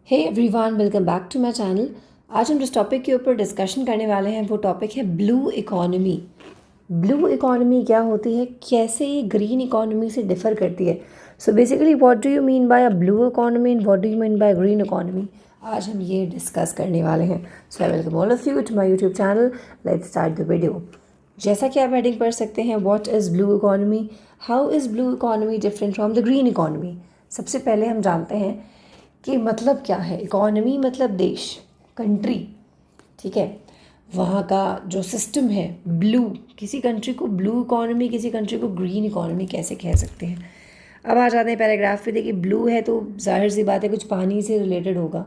Hey everyone, welcome back to my channel. आज हम जिस टॉपिक के ऊपर डिस्कशन करने वाले हैं वो टॉपिक है ब्लू इकॉनमी। ब्लू इकॉनमी क्या होती है, कैसे ये ग्रीन इकॉनमी से डिफ़र करती है। So basically what do you mean by a blue economy and what do you mean by green economy, आज हम ये डिस्कस करने वाले हैं। So I welcome all of you to my YouTube channel. Let's start the video. जैसा कि आप heading पढ़ सकते हैं, what is blue economy, how is blue economy different from the green economy. सबसे पहले हम जानते हैं कि मतलब क्या है। इकॉनमी मतलब देश, कंट्री, ठीक है। वहाँ का जो सिस्टम है ब्लू, किसी कंट्री को ब्लू इकॉनमी, किसी कंट्री को ग्रीन इकॉनमी कैसे कह सकते हैं। अब आ जाते हैं पैराग्राफ पे। देखिए, ब्लू है तो जाहिर सी बात है कुछ पानी से रिलेटेड होगा।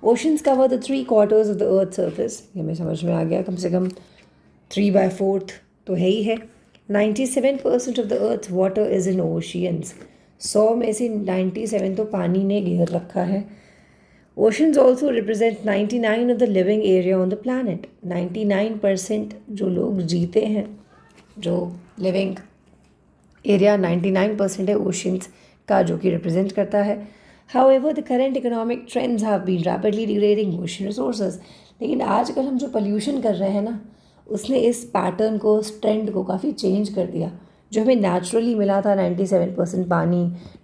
Oceans cover the 3/4 of the earth surface, ये हमें समझ में आ गया। कम से कम 3/4 तो है ही है। 97% of the earth water is in oceans, 100 में से 97 तो पानी ने घेर रखा है। Oceans also represent 99 of the living area on the planet. 99% जो लोग जीते हैं, जो लिविंग एरिया 99% है ओशंस का, जो कि रिप्रेजेंट करता है। However the current economic trends have been rapidly degrading ocean resources. लेकिन आजकल हम जो पोल्यूशन कर रहे हैं ना, उसने इस पैटर्न को, इस ट्रेंड को काफ़ी चेंज कर दिया। जो हमें नेचुरली मिला था 97% पानी,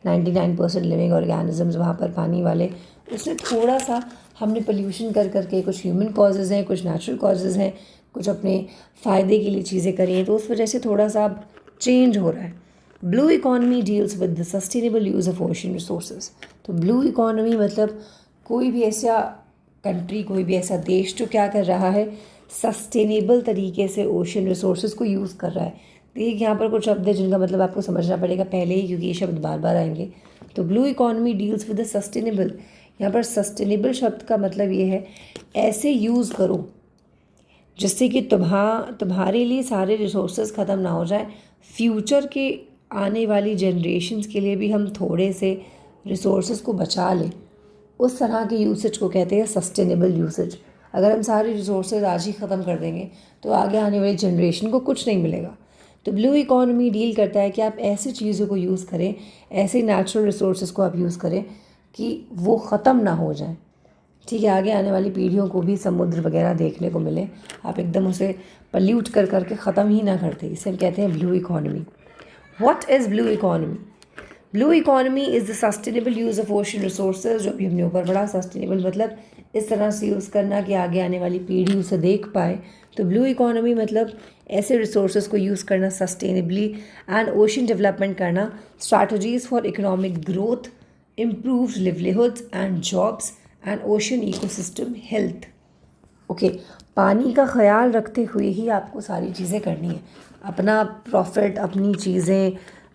99% लिविंग ऑर्गेनिजम्स वहाँ पर पानी वाले, उसने थोड़ा सा हमने पोल्यूशन कर करके, कुछ ह्यूमन कॉजेज़ हैं, कुछ नेचुरल कॉजेज़ हैं, कुछ अपने फ़ायदे के लिए चीज़ें करी हैं, तो उस वजह से थोड़ा सा अब चेंज हो रहा है। Blue economy deals with the sustainable use of ocean resources. तो ब्लू इकॉनमी मतलब कोई भी ऐसा कंट्री, कोई भी ऐसा देश जो क्या कर रहा है, सस्टेनेबल तरीके से ओशन रिसोर्सेज को यूज़ कर रहा है। देखिए, यहाँ पर कुछ शब्द है जिनका मतलब आपको समझना पड़ेगा पहले ही, क्योंकि ये शब्द बार बार आएंगे। तो blue economy deals with the sustainable, यहाँ पर सस्टेनेबल शब्द का मतलब ये है ऐसे यूज़ करो जिससे कि तुम्हारे लिए सारे रिसोर्सेज ख़त्म ना हो जाए, फ्यूचर के आने वाली जनरेशन्स के लिए भी हम थोड़े से रिसोर्सेज को बचा लें। उस तरह के यूसेज को कहते हैं सस्टेनेबल यूसेज। अगर हम सारे रिसोर्सेज आज ही ख़त्म कर देंगे तो आगे आने वाली जनरेशन को कुछ नहीं मिलेगा। तो ब्लू इकॉनमी डील करता है कि आप ऐसी चीज़ों को यूज़ करें, ऐसे नेचुरल रिसोर्सेज को आप यूज़ करें कि वो ख़त्म ना हो जाए, ठीक है। आगे आने वाली पीढ़ियों को भी समुद्र वगैरह देखने को मिले, आप एकदम उसे पल्यूट कर करके ख़त्म ही ना करते। इसे हम कहते हैं blue economy. What is blue economy? Blue economy is the sustainable use of ocean resources, जो भी हमने ऊपर पढ़ा। सस्टेनेबल मतलब इस तरह से यूज़ करना कि आगे आने वाली पीढ़ी उसे देख पाए। तो ब्लू इकॉनमी मतलब ऐसे रिसोर्सेज को यूज़ करना सस्टेनेबली एंड ओशन डेवलपमेंट करना, strategies for economic growth, improved livelihoods and jobs and ocean ecosystem health. Okay, पानी का ख्याल रखते हुए ही आपको सारी चीज़ें करनी है। अपना प्रॉफिट, अपनी चीज़ें,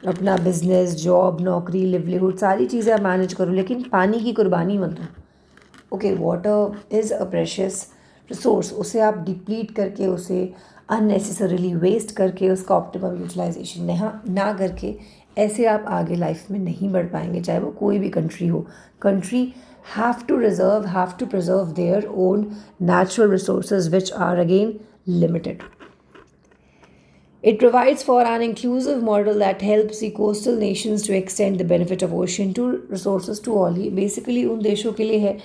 अपना बिजनेस, जॉब, नौकरी, लिवलीहुड, सारी चीज़ें आप मैनेज करो, लेकिन पानी की कुर्बानी मत दो। Okay, water is a precious resource, उसे आप डिप्लीट करके, उसे अननेसेसरीली वेस्ट करके, उसका ऑप्टिमम यूटिलाइजेशन ना करके, ऐसे आप आगे लाइफ में नहीं बढ़ पाएंगे, चाहे वो कोई भी कंट्री हो। Country have to preserve their own natural resources, which are again limited. It provides for an inclusive model that helps the coastal nations to extend the benefit of ocean to resources to all. He basically उन देशों के लिए है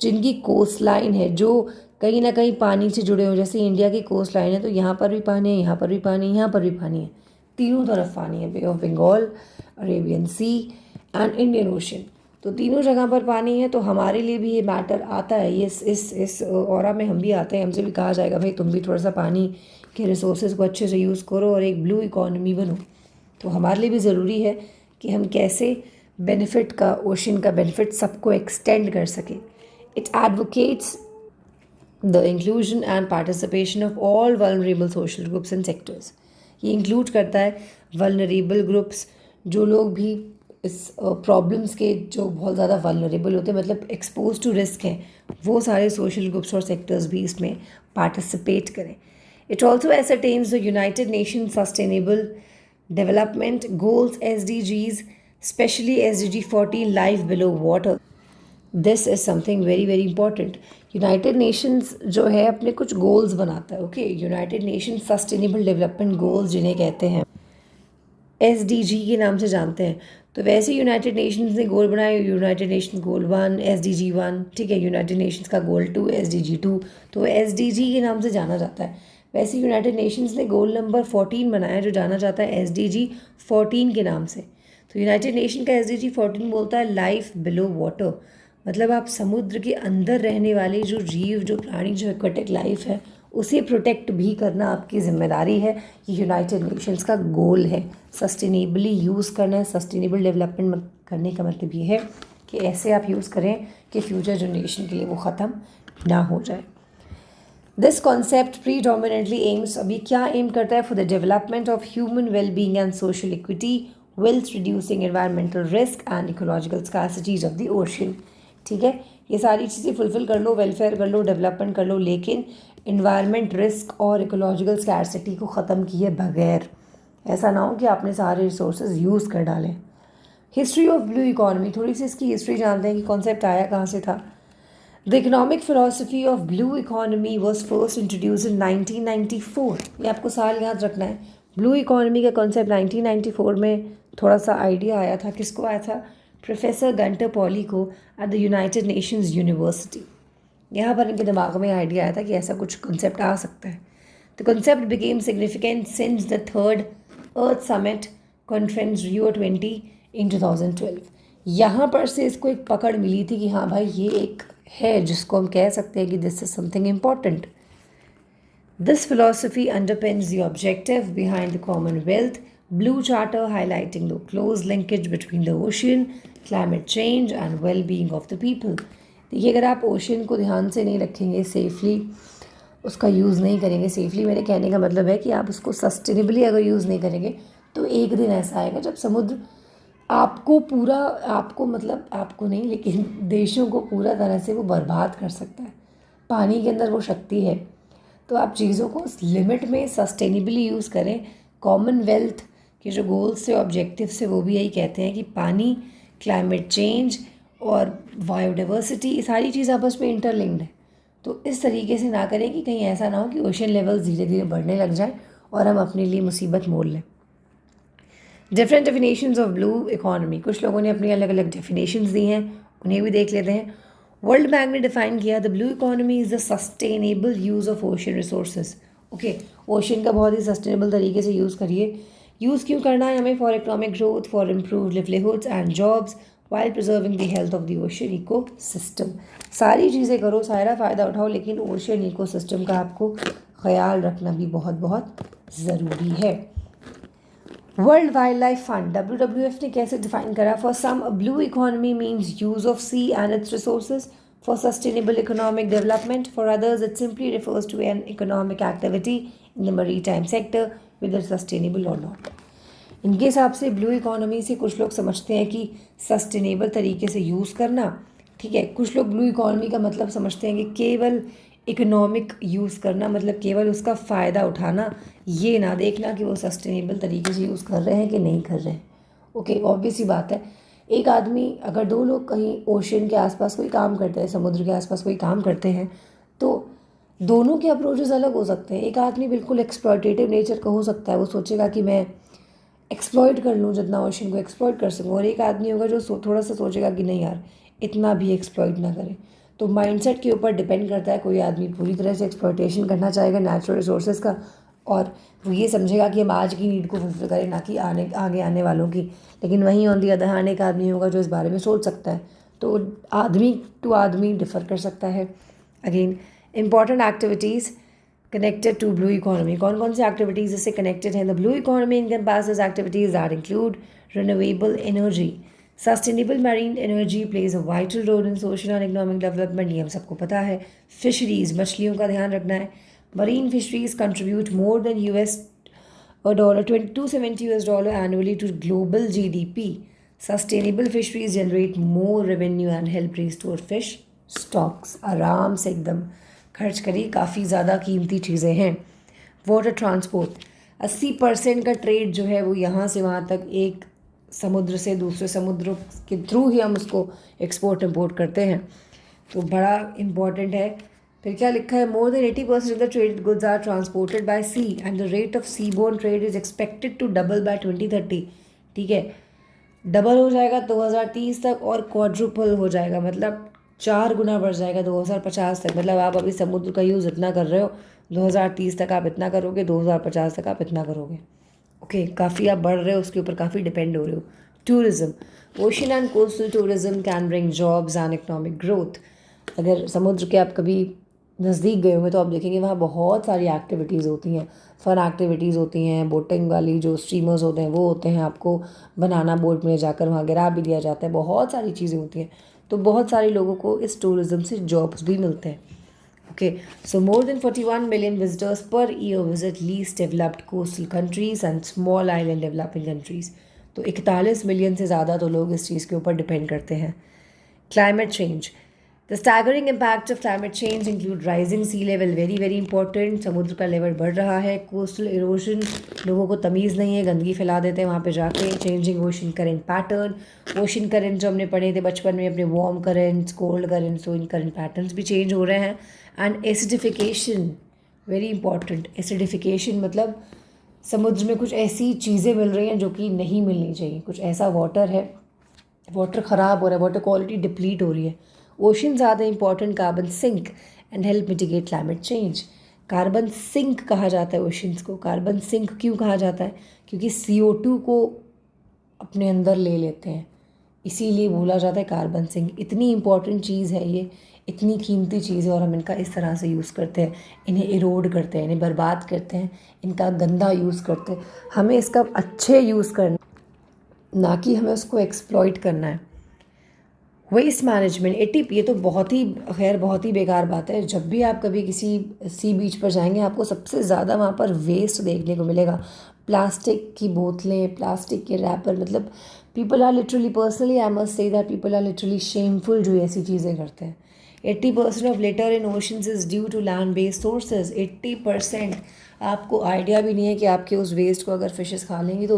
जिनकी coast line है, जो कहीं ना कहीं पानी से जुड़े हो। जैसे इंडिया की कोस्ट लाइन है तो यहाँ पर भी पानी है, यहाँ पर भी पानी है, यहाँ पर भी पानी है, तीनों तरफ पानी है। Bay of Bengal, Arabian Sea and Indian Ocean, तो तीनों जगह पर पानी है। तो हमारे लिए भी ये मैटर आता है, ये इस ऑरा में हम भी आते हैं। हमसे भी कहा जाएगा भाई तुम भी थोड़ा सा पानी के रिसोर्सेज को अच्छे से यूज़ करो और एक ब्लू इकॉनमी बनो। तो हमारे लिए भी ज़रूरी है कि हम कैसे बेनिफिट का, ओशन का बेनिफिट सबको एक्सटेंड कर सकें। It advocates the inclusion and participation of all vulnerable social groups and sectors. ये इंक्लूड करता है वल्नरेबल ग्रुप्स, जो लोग भी इस प्रॉब्लम्स के, जो बहुत ज़्यादा वल्नरेबल होते हैं, मतलब एक्सपोज टू रिस्क हैं, वो सारे सोशल ग्रुप्स और सेक्टर्स भी इसमें पार्टिसिपेट करें। It also ascertains the United Nation sustainable development goals, SDGs, specially SDG 40, life below water. This is something very very important. United Nations जो है अपने कुछ गोल्स बनाता है। ओके, United Nation sustainable development goals जिन्हें कहते हैं SDG के नाम से जानते हैं। तो वैसे यूनाइटेड नेशंस ने गोल बनाए, यूनाइटेड नेशंस गोल 1, SDG 1, ठीक है, यूनाइटेड नेशंस का गोल 2, SDG 2, तो SDG के नाम से जाना जाता है। वैसे यूनाइटेड नेशंस ने गोल नंबर 14 बनाया जो जाना जाता है SDG 14 के नाम से। तो यूनाइटेड नेशन का SDG 14 बोलता है लाइफ बिलो वाटर, मतलब आप समुद्र के अंदर रहने वाले जो जीव, जो प्राणी, जो एक्वेटिक लाइफ है उसे प्रोटेक्ट भी करना आपकी ज़िम्मेदारी है। ये यूनाइटेड नेशंस का गोल है। सस्टेनेबली यूज़ करना है, सस्टेनेबल डेवलपमेंट करने का मतलब ये है कि ऐसे आप यूज़ करें कि फ्यूचर जनरेशन के लिए वो ख़त्म ना हो जाए। दिस कॉन्सेप्ट प्रीडोमिनेंटली एम्स, अभी क्या एम करता है, for the development of human wellbeing and social equity whilst reducing environmental risk and ecological scarcities of the ocean। ठीक है, ये सारी चीज़ें फुलफ़िल कर लो, वेलफेयर कर लो, डेवलपमेंट कर लो, लेकिन इन्वायरमेंट रिस्क और इकोलॉजिकल स्कैरसिटी को ख़त्म किए बगैर। ऐसा ना हो कि आपने सारे रिसोर्सेज यूज़ कर डालें। हिस्ट्री ऑफ ब्लू इकॉनमी, थोड़ी सी इसकी हिस्ट्री जानते हैं कि कॉन्सेप्ट आया कहाँ से था। The economic philosophy of blue economy was first introduce इन 1994। ये आपको साल याद रखना है। ब्लू इकॉनमी का कॉन्सेप्ट 1994 में थोड़ा सा आइडिया आया था। किसको आया था? प्रोफेसर गंटर पॉली को at the United Nations university. यहाँ पर इनके दिमाग में आइडिया आया था कि ऐसा कुछ कॉन्सेप्ट आ सकता है। The concept became significant since the third Earth summit conference Rio 20 in 2012। यहाँ पर से इसको एक पकड़ मिली थी कि हाँ भाई ये एक है जिसको हम कह सकते हैं कि this is something important. This philosophy underpins the objective behind the Commonwealth Blue Charter, highlighting the close linkage between the ocean, climate change and well-being of the people। देखिए, अगर आप ओशन को ध्यान से नहीं रखेंगे, सेफली उसका यूज़ नहीं करेंगे, सेफली मेरे कहने का मतलब है कि आप उसको सस्टेनेबली अगर यूज़ नहीं करेंगे तो एक दिन ऐसा आएगा जब समुद्र आपको पूरा, आपको मतलब आपको नहीं लेकिन देशों को पूरा तरह से वो बर्बाद कर सकता है। पानी के अंदर वो शक्ति है। तो आप चीज़ों को उस लिमिट में सस्टेनेबली यूज़ करें। कॉमनवेल्थ के जो गोल्स से ऑब्जेक्टिव्स से वो भी यही कहते हैं कि पानी, क्लाइमेट चेंज और बायोडाइवर्सिटी, ये सारी चीज़ आपस में इंटरलिंक्ड है। तो इस तरीके से ना करें कि कहीं ऐसा ना हो कि ओशन लेवल्स धीरे धीरे बढ़ने लग जाएं और हम अपने लिए मुसीबत मोल लें। Different definitions of blue economy, कुछ लोगों ने अपनी अलग अलग डेफिनेशंस दी हैं, उन्हें भी देख लेते हैं। वर्ल्ड बैंक ने डिफाइन किया the blue economy is the sustainable use of ocean resources. Okay, ocean का बहुत ही सस्टेनेबल तरीके से यूज़ करिए। यूज़ क्यों करना है हमें? For economic growth, for improve livelihoods and jobs while preserving the health of the ocean ecosystem. सारी चीज़ें करो, सारा फ़ायदा उठाओ, लेकिन ओशन इको सिस्टम का आपको ख्याल रखना भी बहुत बहुत ज़रूरी है। World Wildlife Fund WWF ने कैसे डिफाइन करा? For some a blue economy means use of sea and its resources for sustainable economic development. For others it simply refers to an economic activity in the maritime sector with sustainable और not. इनके हिसाब से blue economy से कुछ लोग समझते हैं कि सस्टेनेबल तरीके से यूज़ करना, ठीक है। कुछ लोग ब्लू इकोनॉमी का मतलब समझते हैं कि केवल इकोनॉमिक यूज़ करना, मतलब केवल उसका फ़ायदा उठाना, ये ना देखना कि वो सस्टेनेबल तरीके से यूज़ कर रहे हैं कि नहीं कर रहे हैं। ओके, ऑब्वियस ही बात है। एक आदमी, अगर दो लोग कहीं ओशन के आसपास कोई काम करते हैं, समुद्र के आसपास कोई काम करते हैं, तो दोनों के अप्रोचेस अलग हो सकते हैं। एक आदमी बिल्कुल एक्सप्लॉयटेटिव नेचर का हो सकता है, वो सोचेगा कि मैं एक्सप्लॉयट कर लूँ जितना ओशन को एक्सप्लॉयट कर सकूँ, और एक आदमी होगा जो थोड़ा सा सोचेगा कि नहीं यार इतना भी एक्सप्लॉयट ना करें। तो माइंडसेट के ऊपर डिपेंड करता है। कोई आदमी पूरी तरह से एक्सप्लॉयटेशन करना चाहेगा नेचुरल रिसोर्सेज का, और वो ये समझेगा कि हम आज की नीड को फुलफिल करें, ना कि आगे आने वालों की। लेकिन वहीं ऑन दी अदर हैंड एक आदमी होगा जो इस बारे में सोच सकता है। तो आदमी टू आदमी डिफ़र कर सकता है। Again, important activities connected to blue economy, कौन कौन सी एक्टिविटीज़ इससे कनेक्टेड हैं? The blue economy encompasses activities that include renewable energy, sustainable marine energy plays a vital role in social and economic development, ये हम सबको पता है। फिशरीज़, मछलियों का ध्यान रखना है। Marine fisheries contribute more than $270 annually to global GDP. Sustainable fisheries generate more revenue and help restore fish stocks। आराम से एकदम खर्च करिए, काफ़ी ज़्यादा कीमती चीज़ें हैं। वाटर ट्रांसपोर्ट, 80% का ट्रेड जो है वो यहाँ से वहाँ तक, एक समुद्र से दूसरे समुद्रों के थ्रू ही हम उसको एक्सपोर्ट इम्पोर्ट करते हैं, तो बड़ा इम्पॉर्टेंट है। फिर क्या लिखा है? More than 80% of the trade goods are transported by sea and the rate of sea borne trade is expected to double by 2030। ठीक है, डबल हो जाएगा 2030 तक और क्वाड्रुपल हो जाएगा, मतलब 4 गुना बढ़ जाएगा 2050 तक। मतलब आप अभी समुद्र का यूज़ इतना कर रहे हो, 2030 तक आप इतना करोगे, 2050 तक आप इतना करोगे। ओके, काफ़ी आप बढ़ रहे हो, उसके ऊपर काफ़ी डिपेंड हो रहे हो। Tourism, ocean and coastal tourism can bring jobs and economic growth. अगर समुद्र के आप कभी नज़दीक गए हुए तो आप देखेंगे वहाँ बहुत सारी एक्टिविटीज़ होती हैं, फन एक्टिविटीज़ होती हैं, बोटिंग वाली जो स्ट्रीमर्स होते हैं वो होते हैं, आपको बनाना बोट में जाकर वहाँ गिरा भी दिया जाता है, बहुत सारी चीज़ें होती हैं। तो बहुत सारे लोगों को इस टूरिज़्म से जॉब्स भी मिलते हैं। Okay, so more than 41 million visitors per year visit least developed coastal countries and small island developing countries. तो 41 मिलियन से ज़्यादा तो लोग इस चीज़ के ऊपर डिपेंड करते हैं। Climate change. The staggering impacts of climate change include rising sea level, very very important, समुद्र का लेवल बढ़ रहा है, coastal erosion, लोगों को तमीज़ नहीं है, गंदगी फैला देते हैं वहाँ पे जाके, changing ocean current pattern, ocean current जो हमने पढ़े थे बचपन में अपने warm currents, cold currents, तो इन current patterns भी change हो रहे हैं, and acidification, very important, acidification मतलब समुद्र में कुछ ऐसी चीज़ें मिल रही हैं जो कि नहीं मिलनी चाहिए, कुछ ऐसा वाटर है, वाटर ख़राब हो रहा है, वाटर क्वालिटी डिप्लीट हो रही है। ओशन ज़्यादा important, carbon sink and help mitigate climate change. Carbon sink कहा जाता है ओशंस को। कार्बन सिंक क्यों कहा जाता है? क्योंकि CO2 को अपने अंदर ले लेते हैं, इसीलिए बोला जाता है कार्बन सिंक। इतनी इम्पॉर्टेंट चीज़ है ये, इतनी कीमती चीज़ है और हम इनका इस तरह से यूज़ करते हैं, इन्हें इरोड करते हैं, इन्हें बर्बाद करते हैं, इनका गंदा यूज़ करते हैं। हमें इसका अच्छे यूज़ करना, ना कि हमें उसको एक्सप्लॉइट करना है। वेस्ट मैनेजमेंट, ATP, ये तो बहुत ही बेकार बात है। जब भी आप कभी किसी सी बीच पर जाएंगे आपको सबसे ज़्यादा वहाँ पर वेस्ट देखने को मिलेगा। प्लास्टिक की बोतलें, प्लास्टिक के रैपर, मतलब people are literally, personally I must say that people are literally shameful जो ऐसी चीज़ें करते हैं। 80% of litter in oceans is due to land based sources. 80%। आपको आइडिया भी नहीं है कि आपके उस वेस्ट को अगर फिशेस खा लेंगी तो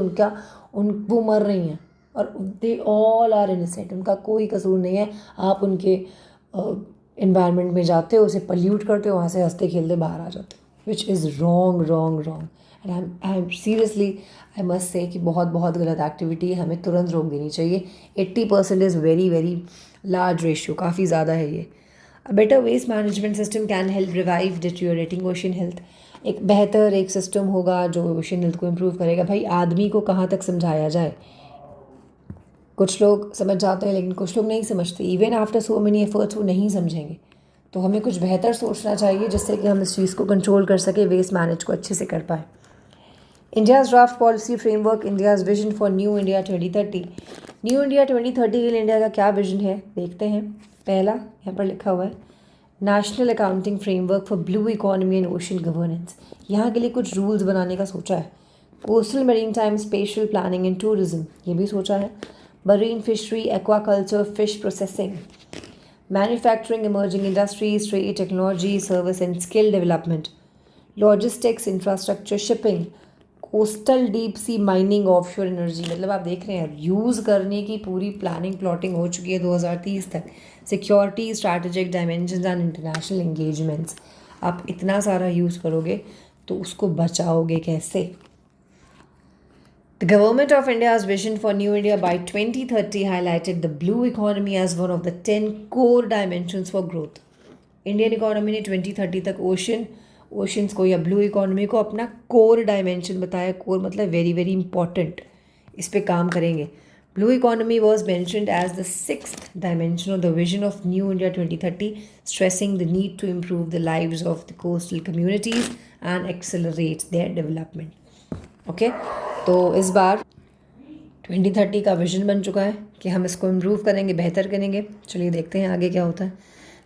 वो मर रही हैं और दे ऑल आर इनोसेंट, उनका कोई कसूर नहीं है। आप उनके इन्वायरमेंट में जाते हो, उसे पल्यूट करते हो, वहाँ से हंसते खेलते बाहर आ जाते हो, which is wrong wrong wrong. And I am seriously I must से कि बहुत बहुत गलत एक्टिविटी है, हमें तुरंत रोक देनी चाहिए। 80% is very very large ratio, काफ़ी ज़्यादा है ये। A better waste management system can help revive deteriorating ocean health. एक बेहतर एक सिस्टम होगा जो ओशन हेल्थ को इम्प्रूव करेगा। भाई आदमी को कहाँ तक समझाया जाए, कुछ लोग समझ जाते हैं लेकिन कुछ लोग नहीं समझते। Even after so many efforts वो नहीं समझेंगे। तो हमें कुछ बेहतर सोचना चाहिए जिससे कि हम इस चीज़ को कंट्रोल कर सके, वेस्ट मैनेज को अच्छे से कर पाए। India's draft policy framework, India's vision for new India 2030। New India 2030 के लिए इंडिया का क्या विजन है देखते हैं। पहला यहाँ पर लिखा हुआ है national accounting framework for blue economy and ocean governance. यहाँ के लिए कुछ रूल्स बनाने का सोचा है। Coastal marine time special planning and tourism, ये भी सोचा है। Marine fishery, aquaculture, fish processing, manufacturing, emerging industries, trade, technology, service and skill development, logistics, infrastructure, shipping, coastal deep sea mining, offshore energy। मतलब आप देख रहे हैं यूज़ करने की पूरी प्लानिंग प्लॉटिंग हो चुकी है 2030 तक। Security, strategic dimensions and international engagements. आप इतना सारा यूज़ करोगे तो उसको बचाओगे कैसे? The Government of India's vision for New India by 2030 highlighted the blue economy as one of the 10 core dimensions for growth. Indian economy ने 2030 तक ओशंस को या ब्लू इकोनॉमी को अपना कोर डायमेंशन बताया। कोर मतलब वेरी वेरी इंपॉर्टेंट, इस पे काम करेंगे। Blue economy was mentioned as the 6th dimension of the vision of New India 2030, stressing the need to improve the lives of the coastal communities and accelerate their development. Okay तो इस बार 2030 का vision बन चुका है कि हम इसको improve करेंगे, बेहतर करेंगे। चलिए देखते हैं आगे क्या होता है।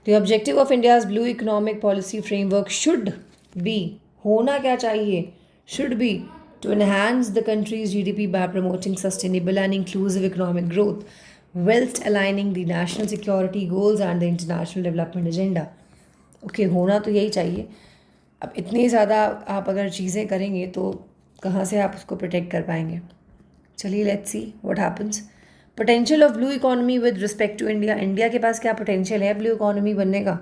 The objective of India's blue economic policy framework should be, होना क्या चाहिए, should be to enhance the country's GDP by promoting sustainable and inclusive economic growth, whilst aligning the national security goals and the international development agenda. Okay होना तो यही चाहिए। अब इतनी ज़्यादा आप अगर चीज़ें करेंगे तो कहाँ से आप उसको प्रोटेक्ट कर पाएंगे। चलिए let's see what happens. Potential of blue economy with respect to India. India के पास क्या पोटेंशियल है ब्लू इकोनॉमी बनने का?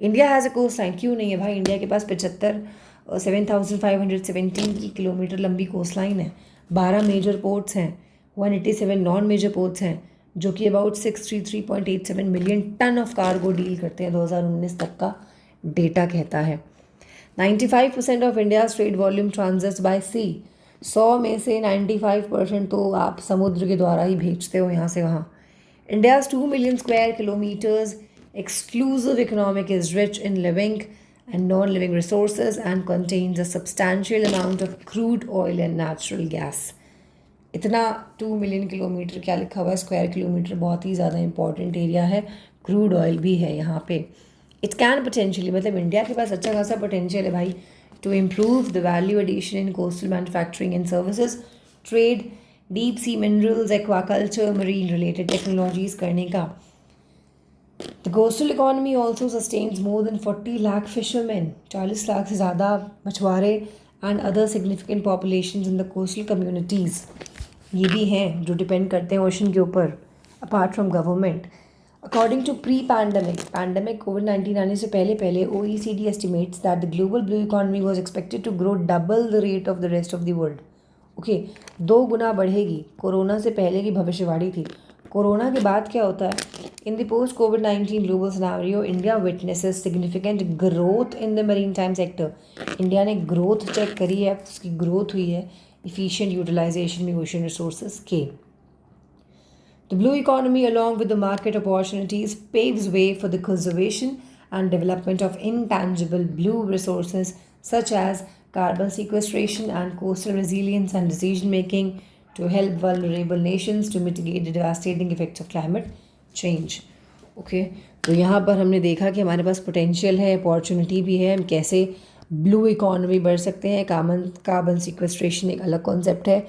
India has a coastline, क्यों नहीं है भाई? इंडिया के पास 75,517 की किलोमीटर लंबी कोस्ट लाइन है, 12 मेजर पोर्ट्स हैं, 187 नॉन मेजर पोर्ट्स हैं जो कि about 633.87 million ton of cargo deal करते हैं 2019 तक का डेटा कहता है। 95% of India's trade volume transits by sea. 100 में से 95% तो आप समुद्र के द्वारा ही भेजते हो यहाँ से वहाँ। India's 2 million square kilometres exclusive economic is rich in living and non-living resources and contains a substantial amount of crude oil and natural gas। इतना 2 मिलियन किलोमीटर क्या लिखा हुआ है स्क्वायर किलोमीटर, बहुत ही ज़्यादा इंपॉर्टेंट एरिया है। क्रूड ऑयल भी है यहाँ पे। इट कैन पोटेंशियली, मतलब इंडिया के पास अच्छा खासा पोटेंशियल है भाई, to improve the value addition in coastal manufacturing and services, trade, deep sea minerals, aquaculture, marine related technologies करने का। The coastal economy also sustains more than 40 lakh fishermen, 40 lakh से ज़्यादा मछुआरे and other significant populations in the coastal communities। ये भी हैं जो depend करते हैं ओशन के ऊपर apart from government। According to pre-pandemic COVID-19 आने से पहले OECD estimates that the global blue economy was expected to grow double the rate of the rest of the world। Okay, 2 गुना बढ़ेगी। कोरोना से पहले की भविष्यवाणी थी। कोरोना के बाद क्या होता है? In the post covid global scenario India witnesses significant growth in the marine time sector. India ने ग्रोथ चेक करी है, उसकी ग्रोथ हुई है इफिशिएंट यूटिलाइजेशन में ओशन रिसोर्सेज के। The blue economy along with the market opportunities paves way for the conservation and development of intangible blue resources such as carbon sequestration and coastal resilience and decision making to help vulnerable nations to mitigate the devastating effects of climate change। Okay, तो यहाँ पर हमने देखा कि हमारे पास potential है, opportunity भी है, हम कैसे ब्लू इकोनॉमी बढ़ सकते हैं। कार्बन सिक्वेस्ट्रेशन एक अलग कॉन्सेप्ट है,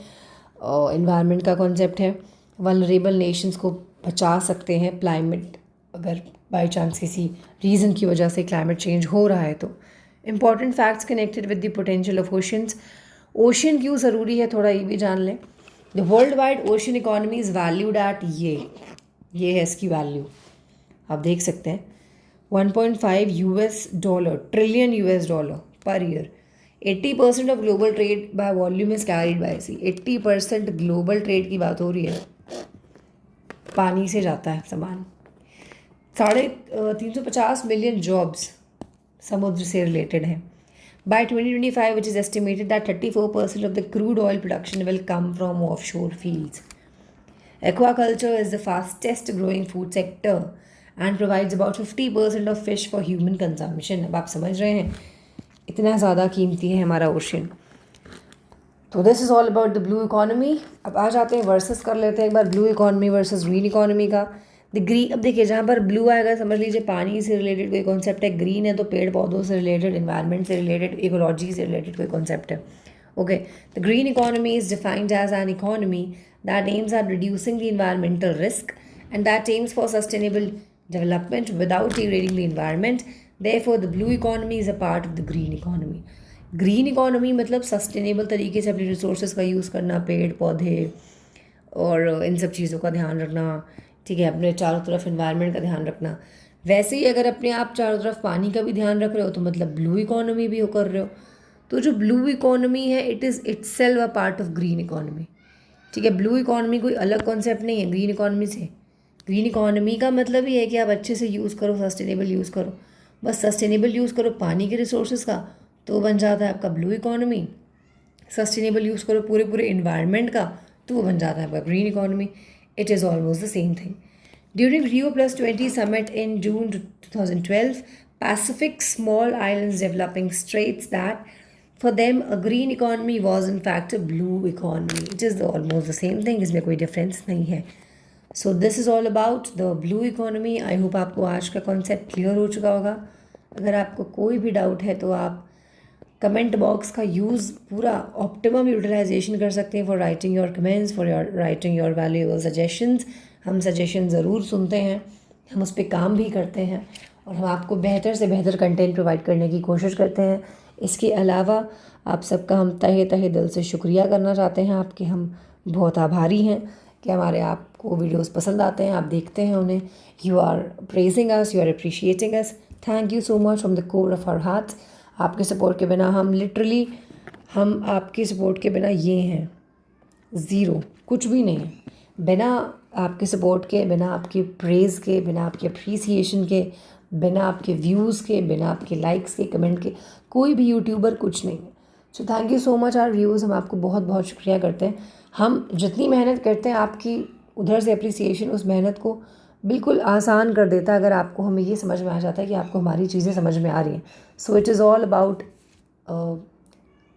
इन्वायरमेंट का कॉन्सेप्ट है। वल्नरेबल नेशंस को बचा सकते हैं क्लाइमेट, अगर बाई चांस किसी रीज़न की वजह से क्लाइमेट चेंज हो रहा है तो। Important facts connected with the potential of oceans. Ocean क्यों ज़रूरी है थोड़ा ये भी जान लें। The world wide ocean economy is valued at ये है इसकी वैल्यू, आप देख सकते हैं 1.5 trillion US dollar per year. 80% of global trade by volume is carried by sea. 80% global trade की बात हो रही है, पानी से जाता है सामान। 350 मिलियन जॉब्स समुद्र से रिलेटेड हैं। By 2025, which is estimated that 34% of the crude oil production will come from offshore fields। Aquaculture is the fastest growing food sector and provides about 50% of fish for human consumption। अब आप समझ रहे हैं इतना ज़्यादा कीमती है हमारा ओशन। तो this is all about the blue economy. अब आ जाते हैं वर्सेस कर लेते हैं एक बार blue economy versus green economy का। अब देखिए जहाँ पर ब्लू आएगा समझ लीजिए पानी से रिलेटेड कोई कॉन्सेप्ट है, ग्रीन है तो पेड़ पौधों से रिलेटेड, इन्वायरमेंट से रिलेटेड, इकोलॉजी से रिलेटेड कोई कॉन्सेप्ट है। Okay, the green economy is defined as an economy that aims at reducing the environmental risk and that aims for sustainable development without degrading the environment. Therefore the blue economy is a part of the green economy. Green economy मतलब sustainable तरीके से अपने resources का use करना, पेड़ पौधे और इन सब चीज़ों का ध्यान रखना, ठीक है, अपने चारों तरफ इन्वायरमेंट का ध्यान रखना। वैसे ही अगर अपने आप चारों तरफ पानी का भी ध्यान रख रहे हो तो मतलब ब्लू इकोनॉमी भी कर रहे हो। तो जो ब्लू इकोनॉमी है it is itself a part of green economy. ठीक है, ब्लू इकोनॉमी कोई अलग कॉन्सेप्ट नहीं है ग्रीन इकोनॉमी से। ग्रीन इकोनॉमी का मतलब ही है कि आप अच्छे से यूज़ करो, सस्टेनेबल यूज़ करो, बस सस्टेनेबल यूज़ करो पानी के रिसोर्सेज का तो बन जाता है आपका ब्लू इकोनॉमी। सस्टेनेबल यूज़ करो पूरे इन्वायरमेंट का तो वो बन जाता है आपका green economy. It is almost the same thing. During Rio+20 summit in June 2012, Pacific small islands developing states that for them a green economy was in fact a blue economy. It is almost the same thing, इसमें कोई difference नहीं है। So this is all about the blue economy. I hope आपको आज का concept clear हो चुका होगा। अगर आपको कोई भी डाउट है तो आप कमेंट बॉक्स का यूज़ पूरा ऑप्टिमम यूटिलाइजेशन कर सकते हैं for writing your comments, for writing your valuable suggestions. हम सजेशन ज़रूर सुनते हैं, हम उस पर काम भी करते हैं और हम आपको बेहतर से बेहतर कंटेंट प्रोवाइड करने की कोशिश करते हैं। इसके अलावा आप सबका हम तहे दिल से शुक्रिया करना चाहते हैं आपके। हम बहुत आभारी हैं कि हमारे आपको वीडियोस पसंद आते हैं, आप देखते हैं उन्हें। You are praising us, you are appreciating us. Thank you so much from the core of our hearts. आपके सपोर्ट के बिना हम आपके सपोर्ट के बिना ये हैं ज़ीरो, कुछ भी नहीं है। बिना आपके सपोर्ट के, बिना आपके प्रेज़ के, बिना आपके अप्रिसिएशन के, बिना आपके व्यूज़ के, बिना आपके लाइक्स के, कमेंट के, कोई भी यूट्यूबर कुछ नहीं है। So thank you so much our views, हम आपको बहुत बहुत शुक्रिया करते हैं। हम जितनी मेहनत करते हैं, आपकी उधर से अप्रिसिएशन उस मेहनत को बिल्कुल आसान कर देता है, अगर आपको हमें ये समझ में आ जाता है कि आपको हमारी चीज़ें समझ में आ रही हैं। So it is all about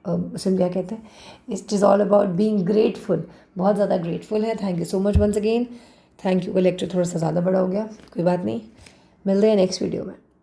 उसमें क्या कहते हैं, it is all about being grateful. बहुत ज़्यादा ग्रेटफुल है। Thank you so much once again. Thank you. का लेक्चर थोड़ा सा ज़्यादा बड़ा हो गया, कोई बात नहीं, मिलते हैं नेक्स्ट वीडियो में।